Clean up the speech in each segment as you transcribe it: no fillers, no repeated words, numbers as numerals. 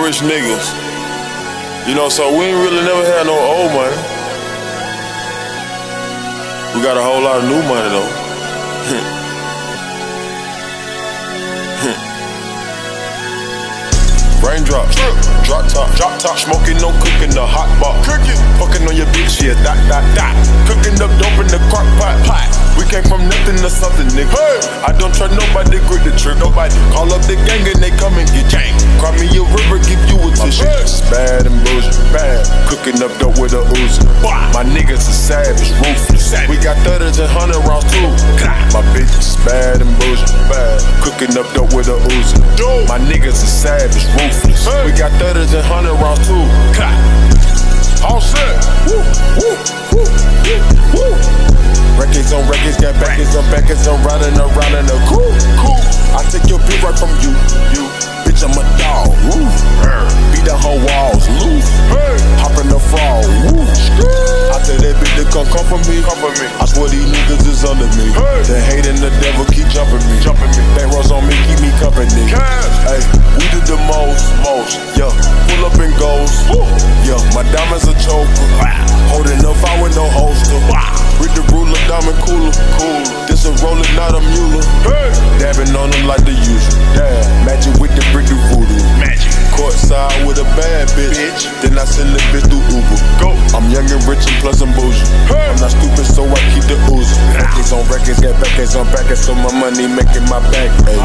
rich niggas. You know, so we ain't really never had no old money. We got a whole lot of new money though. Raindrops, drop top, smoking, no cooking, the hot pot. Cooking, fucking on your bitch, yeah, that. Cooking up dope in the crock pot. We came from nothing to something, nigga. Hey. I don't trust nobody, grip the trick. Nobody call up the gang and they come and get gang. Cry me a river, give you a tissue. It's bad and bullshit, bad. Cooking up dope with a Uzi. My niggas are savage, ruthless. We got 30s and 100 rounds too. My bitch is bad and bullshit, bad. Cooking up dope with a Uzi. My niggas are savage, ruthless. We got 30s and 100 rounds too. All set. Woo, woo, woo, woo. Records on records, got backers on backers. I'm riding around in a cool. I take your bitch right from you. Bitch, I'm a dog. Woo. Beat the whole walls loose. Hop in the frog. Woo. I tell that bitch to come for me. I swear these niggas is under me. The hate and the devil keep jumping me. Bankrolls on me, keep me company. Hey, we do the most. Yeah, pull up and goes. Yeah, my diamonds a choker. Holding up, I with no holster. With the ruler, diamond cooler. This a roller, not a mule. Dabbing on them like the usual. Magic with the brick do voodoo. Courtside with a bad bitch. Then I send the bitch through Uber. I'm young and rich and plus I'm bougie. I'm not stupid, so I keep the oozing. Records on records, got backers on backers, so my money making my back pay.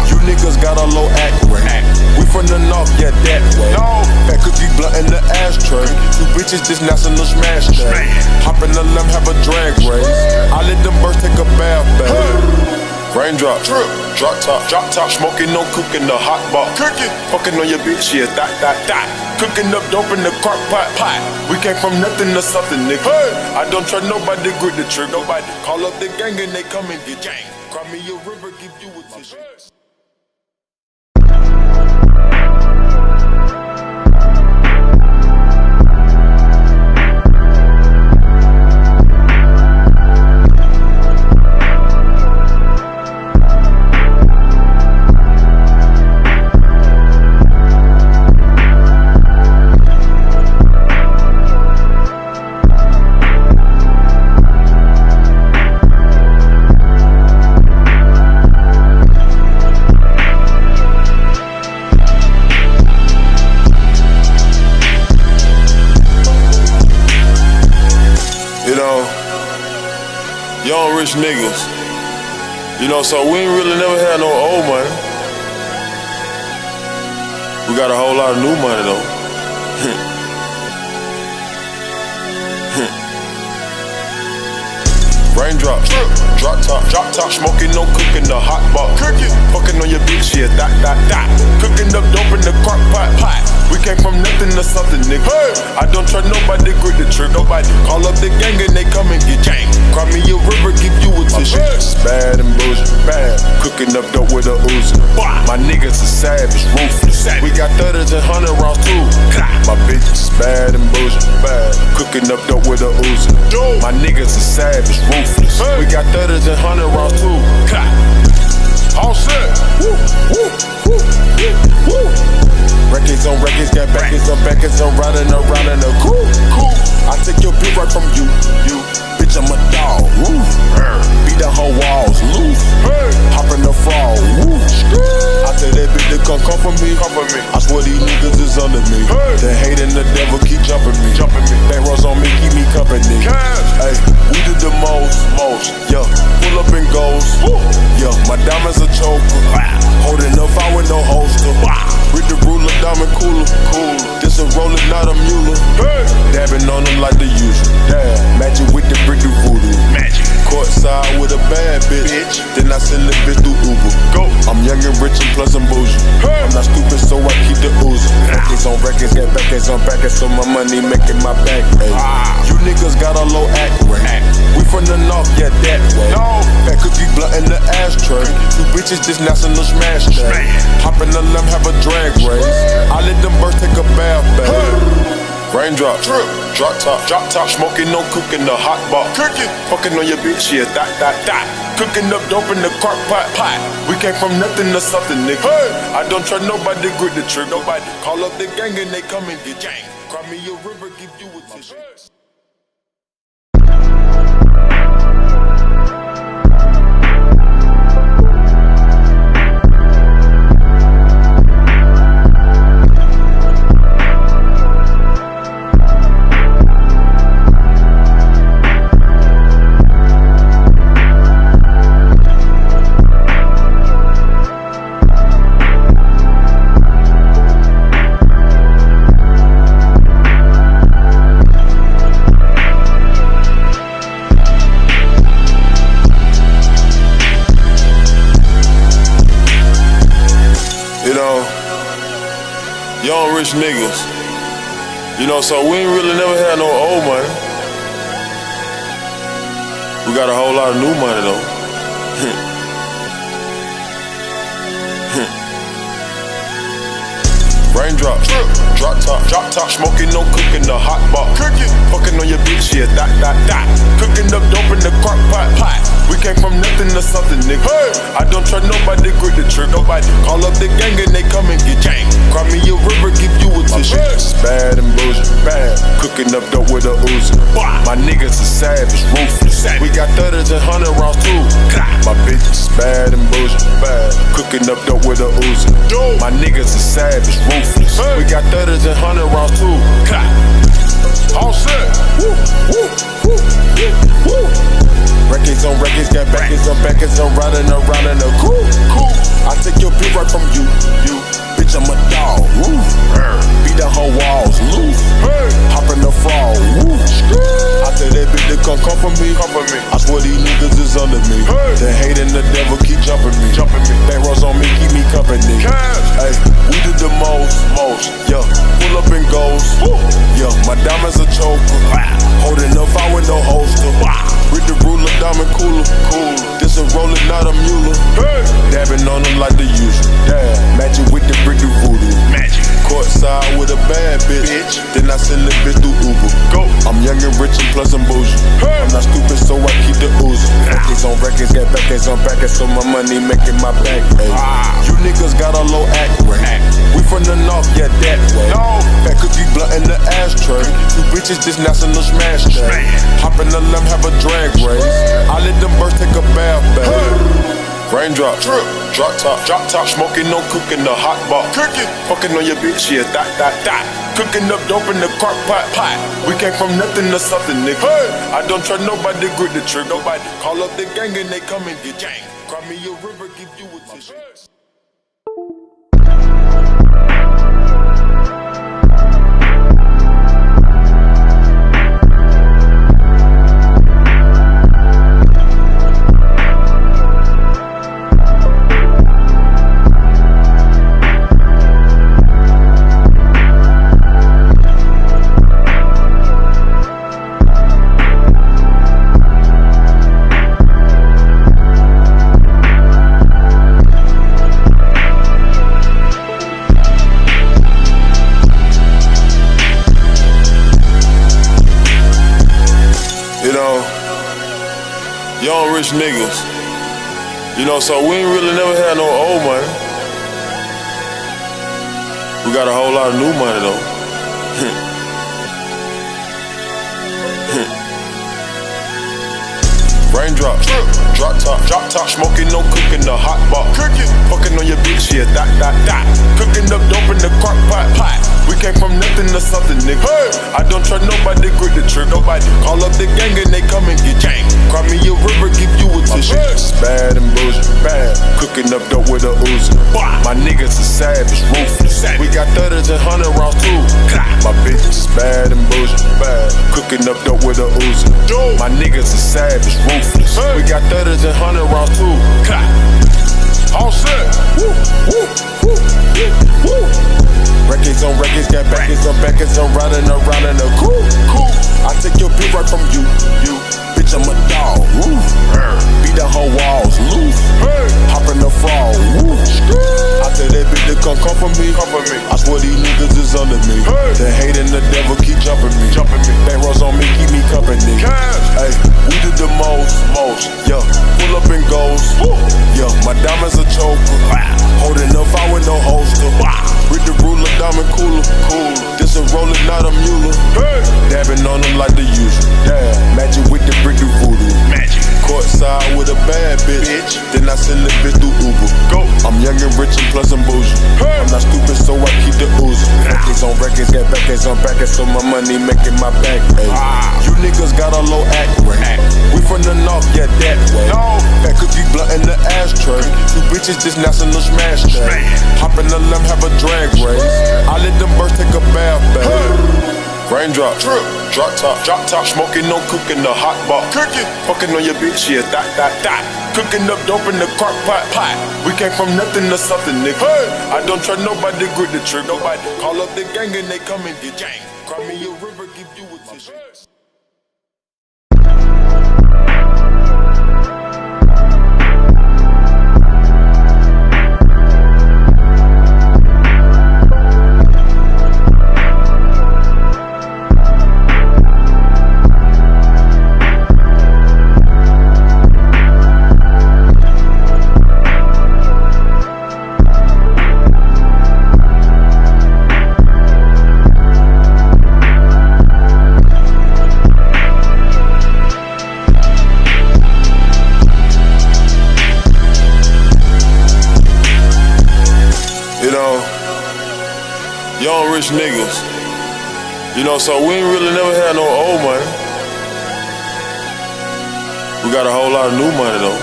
You niggas got a low act rate. We from the north, yeah, that way. Fat cookie blunt in the ashtray. Two bitches just national smash day. Hop in the limb, have a drag race. I let them birds take a bath, baby. Raindrop, drop top, smoking, no cooking, the hot pot. Cooking, fucking on your bitch, yeah, that. Cooking up dope in the crock pot. We came from nothing to something, nigga. I don't trust nobody, grip the trick. Nobody call up the gang and they come and get gang. Cry me a river, give you a tissue. Young rich niggas. You know, so we ain't really never had no old money. We got a whole lot of new money though. Raindrops, drop top, smoking, no cooking, the hot pot. Cooking, fucking on your bitch, yeah, that. Cooking up dope in the crock pot. We came from nothing to something, nigga. I don't trust nobody, grip the trick. Nobody call up the gang and they come and get gang. Cry me a river, give you a tissue. It's bad and bullshit, bad. Cooking up dope with a Uzi. My niggas are savage, ruthless. We got 30s and 100 rounds too. My bitch is bad and bullshit, bad. Cooking up dope with a Uzi. My niggas are savage, ruthless. We got 30s and 100 rounds too. All set. Woo, woo, woo, woo. Records on records, got backers on backers. I'm riding around in a cool. I take your bitch right from you. Bitch, I'm a dog. Woo. Beat the whole walls loose. Hop in the frog. Woo. I tell that bitch to come for me. I swear these niggas is under me. The hate and the devil keep jumping me. Bankrolls on me, keep me company. Hey, we do the most. Yeah, pull up and goes. Yeah, my diamonds a choker. Holding up, I with no holster. With the ruler, diamond cooler. This a roller, not a mule. Dabbing on them like the usual. Magic with the brick do voodoo. Courtside with a bad bitch. Then I send the bitch through Uber. I'm young and rich and plus I'm bougie. I'm not stupid, so I keep the oozing. Records on records, got backers on backers, so my money making my back pay. You niggas got a low act rate. We from the north, yeah, that way. Fat cookie blunt in the ashtray. Two bitches just national smash day. Hop in the limb, have a drag race. I let them birds take a bath, baby. Raindrop, drip, drop top, smoking, no cooking, the hot pot, cooking, fucking on your bitch, yeah, that, cooking up dope in the crock pot. We came from nothing to something, nigga. Hey. I don't trust nobody, grip the trigger. Nobody call up the gang and they come and get gang. Cry me a river, give you a tissue. You know, young rich niggas, you know, so we ain't really never had no old money. We got a whole lot of new money though. Raindrop, drop top, smoking, no cooking, the hot pot, cooking, fucking on your bitch, yeah, that, cooking up dope in the crock pot. We came from nothing to something, nigga. Hey. I don't trust nobody, grip the trigger. Nobody call up the gang and they come and get gang. Cry me a river, give you a tissue. My bitch is bad and bullshit, bad. Cooking up dope with a Uzi. My niggas are savage, ruthless. We got 30s and 100 rounds too. My bitch is bad and bullshit, bad. Cooking up dope with a Uzi. My niggas are savage, ruthless. We got 30s and 100 rounds too. All set. Woo, woo, woo, woo. Records on records, got backers on backers, I'm riding around in a cool. I take your bitch right from you. Bitch, I'm a dog. Woo. Beat the whole walls loose. Hop in the frog. Woo. I tell that bitch to come for me. I swear these niggas is under me. The hate and the devil keep jumping me. Bank rolls on me, keep me company. Hey, we did the most. Yeah, pull up and goes. Yeah, my diamonds a choker. Holding up, I with no holster. With the ruler, diamond cooler. This a roller, not a mule. Dabbing on them like the usual. Magic with the brick of voodoo. Magic. Courtside with a bad bitch. Then I send the bitch through Uber. Go. I'm young and rich and plus I'm bougie. I'm not stupid, so I keep the oozing. Records on records, got backers on backers, so my money making my back. You niggas got a low act rate. We from the north, yeah, that way. Fat cookie blunt in the ashtray. Two bitches just national smash day. Hop in the limb, have a drag race. I let them birds take a bath, baby. Raindrop, drop top, smoking, no cooking, the hot pot, cooking, fucking on your bitch, yeah, that, cooking up dope in the crock pot. We came from nothing to something, nigga. I don't trust nobody, grip the trigger. Nobody call up the gang and they come and get gang. Cry me a river, give you a tissue. You know, young rich niggas, you know, so we ain't really never had no old money. We got a whole lot of new money though. Raindrop, drop top, smoking, no cooking, the hot pot, cooking, fucking on your bitch, yeah, that, cooking up dope in the crock pot. We came from nothing to something, nigga. I don't trust nobody, grip the trigger. Nobody call up the gang and they come and get gang. Cry me a river, give you a tissue. My bitch is bad and bullshit, bad. Cooking up dope with a Uzi. My niggas are savage, ruthless. We got 30s and 100 rounds too. My bitch is bad and bullshit, bad. Cooking up dope with a Uzi. My niggas are savage, ruthless. We got 30s and 100 rounds too. All set. Woo, woo, woo, woo. Records on records, got backers on backers, I'm riding around in a cool. I take your bitch right from you. Bitch, I'm a dog. Woo. Beat the whole walls loose. Hop in the frog. Woo. I tell that bitch to come for me. I swear these niggas is under me. The hate and the devil keep jumping me. Bankrolls on me, keep me company. Hey, we did the most. Yeah, pull up and goes. Yeah, my diamonds a choker. Holding up, I with no holster. With the ruler, diamond cooler. This a roller, not a mule. Dabbing on them like the usual. Magic with the brick do voodoo. Courtside with a bad bitch. Then I send the bitch through Uber. I'm young and rich and plus I'm bougie. I'm not stupid, so I keep the ooze. Records on records, got backers on backers, so my money making my back ache. You niggas got a low act rate. We from the north, yeah, that way. Fat cookie blunt in the ashtray. Two bitches just national smash day. Hop in the limb, have a drag race. I let them birds take a bath, baby. Raindrop, drop top, smoking, no cooking, the hot pot. Fucking on your bitch, yeah, that. Cooking up dope in the crock pot. We came from nothing to something, nigga. I don't trust nobody, grip the trick. Nobody call up the gang and they come and get gang. Cry me a river, give you a tissue. Young rich niggas, you know, so we ain't really never had no old money. We got a whole lot of new money though.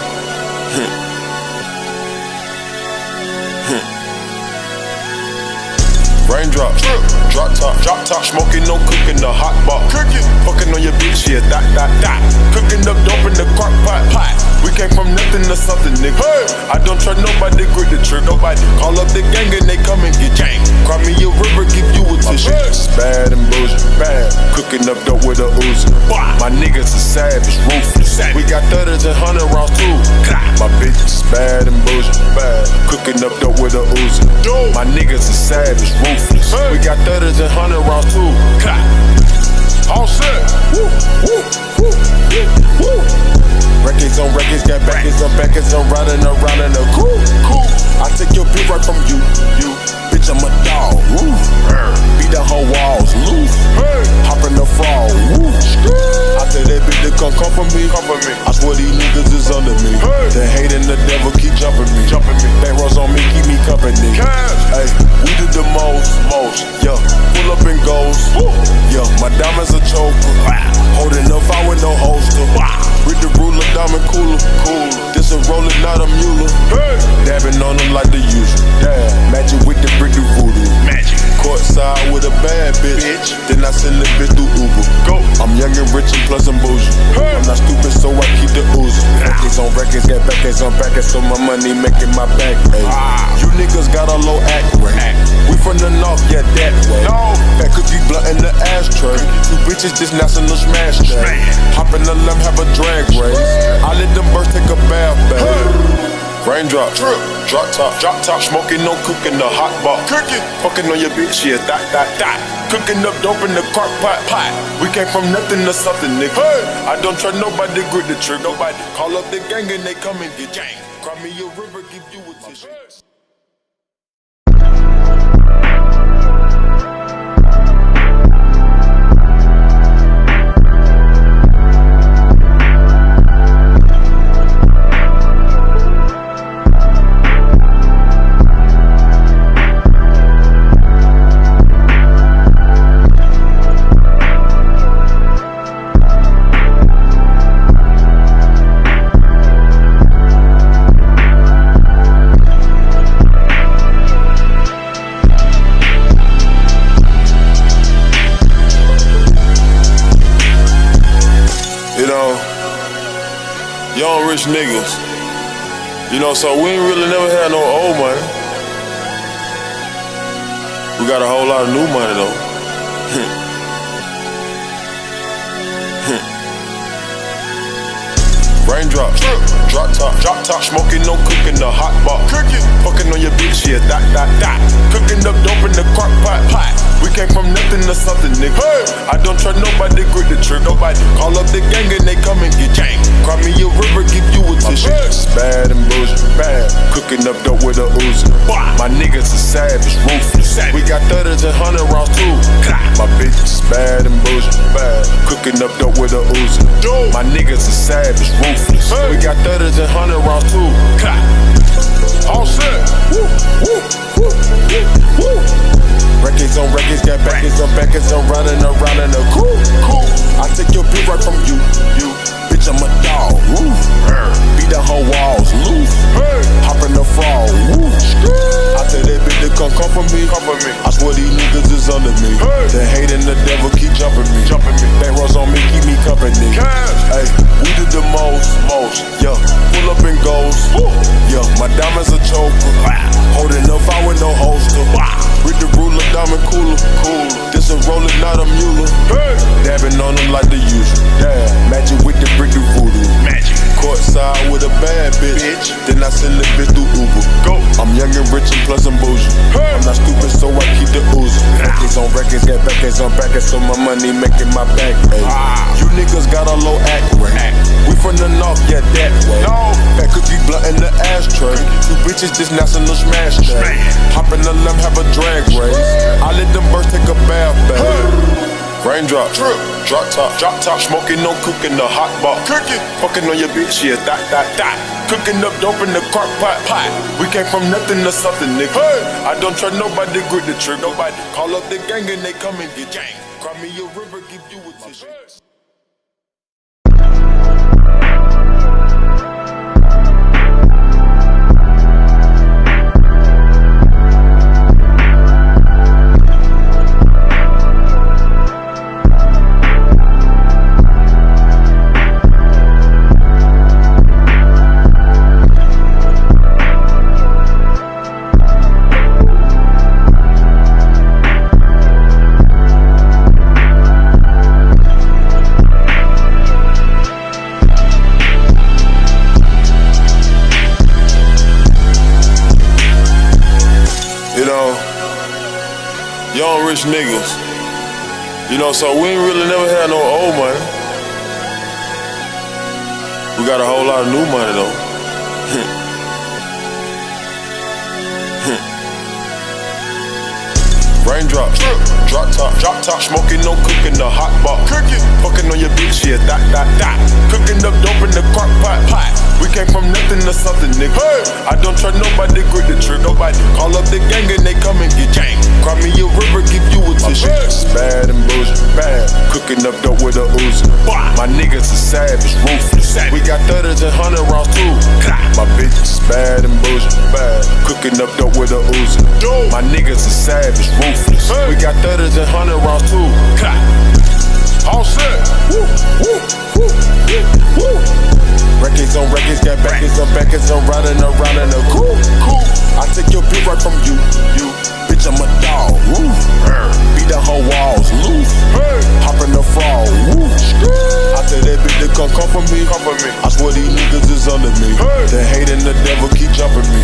Raindrop, drop top, smoking, no cooking, the hot pot. Fucking on your bitch, yeah, that. Cooking up dope in the crock pot. We came from nothing to something, nigga. I don't trust nobody, grip the trick. Nobody call up the gang and they come and get gang. Cry me a river, give you a tissue. Bad and bullshit, bad. Cooking up dope with a Uzi. My niggas are savage, ruthless. We got 30s and 100 rounds too. My bitch is bad and bullshit, bad. Cooking up dope with a Uzi. My niggas are savage, ruthless. We got 30s and 100 rounds too. All set. Records on records, got backers on backers, I'm riding around in a cool. I take your bitch right from you. Bitch, I'm a dog. Beat the whole walls loose. Hop in the fall. I tell that bitch to come for me. I swear these niggas is under me. The hate and the devil keep jumping me. Bankrolls on me, keep me company. Hey, we did the most. Yeah, pull up and goes. Yeah, my diamonds a choker. Holding up, I with no holster. With the ruler, diamond cooler. This a roller, not a mule. Dabbing on them like the usual. Magic with the brick do voodoo. Courtside with a bad bitch. Then I send the bitch through Uber. I'm young and rich and plus I'm bougie. I'm not stupid, so I keep the ooze. Records on records, got backers on backers, so my money making my back ache. You niggas got a low act rate. We from the north, yeah, that way. Fat cookie blunt in the ashtray. Two bitches just national smash day. Hop in the limb, have a drag race. I let them birds take a bath, baby. Raindrop, drop top, smoking, no cooking, the hot pot. Fucking on your bitch, yeah, that. Cooking up dope in the crock pot. We came from nothing to something, nigga. I don't trust nobody, grip the trick. Nobody call up the gang and they come and get gang. Cry me a river, give you a tissue. Young rich niggas, you know, so we ain't really never had no old money. We got a whole lot of new money though. Raindrop, drop top, smoking, no cooking, the hot pot. Fucking on your bitch, yeah, that. I don't trust nobody, grip the trick. Nobody call up the gang and they come and get gang. Cry me a river, give you a tissue. Bad and bullshit, bad. Cooking up dope with a Uzi. My niggas are savage, ruthless. We got 30s and 100 rounds too. My bitch is bad and bullshit, bad. Cooking up dope with a Uzi. My niggas are savage, ruthless. We got 30s and 100 rounds too. All set. Woo, woo, woo, woo, woo. Records on records, got backers on backers. I'm running around in a cool. I take your bitch right from you. Bitch, I'm a dog. Woo. Beat the whole walls loose. Hop in the frog. Woo. I tell that bitch to come for me. I swear these niggas is under me. The hate and the devil keep jumping me. Bankrolls on me, keep me company. Hey, we do the most. Yeah, pull up and goes. Yeah, my diamonds a choker. Holding up, I with no holster. With the ruler, diamond cooler. This a roller, not a mule. Dabbing on them like the usual. Magic with the brick of voodoo. Courtside with a bad bitch. Then I send the bitch through Uber. I'm young and rich and plus I'm bougie. I'm not stupid, so I keep the oozing. Records on records, got backers on backers, so my money making my back pay. You niggas got a low act rate. We from the north, yeah, that way. Fat cookie blunt in the ashtray. Two bitches just national smash day. Hop in the limb, have a drag race. I let them birds take a bath, baby. Raindrop, drop top, smoking, no cooking, the hot pot. Fucking on your bitch, yeah, that. Cooking up dope in the crock pot. We came from nothing to something, nigga. I don't trust nobody, grip the trick. Nobody call up the gang and they come and get gang. Cry me a river, give you a tissue. Young rich niggas, so we ain't really never had no old money. We got a whole lot of new money though. Raindrop, drop top, smoking, no cooking, the hot pot. Fucking on your bitch, yeah, that. Cooking up dope in the crock pot. We came from nothing to something, nigga. I don't trust nobody, grip the trick. Nobody call up the gang and they come and get gang. Cry me a river, give you a tissue. Bad and bullshit, bad. Cooking up dope with a Uzi. My niggas are savage, ruthless. We got 30s and 100 rounds too. My bitch is bad and bullshit, bad. Cooking up dope with a Uzi. My niggas are savage, ruthless. We got 30s and 100 rounds too. All set. Woo, woo, woo, woo, woo. Records on records, got backers on backers. I'm riding around in a cool. I take your bitch right from you. Bitch, I'm a dog. Woo. Beat the whole walls loose. Hop in the frog. Woo. I tell that bitch to come for me. I swear these niggas is under me. The hate and the devil keep jumping me.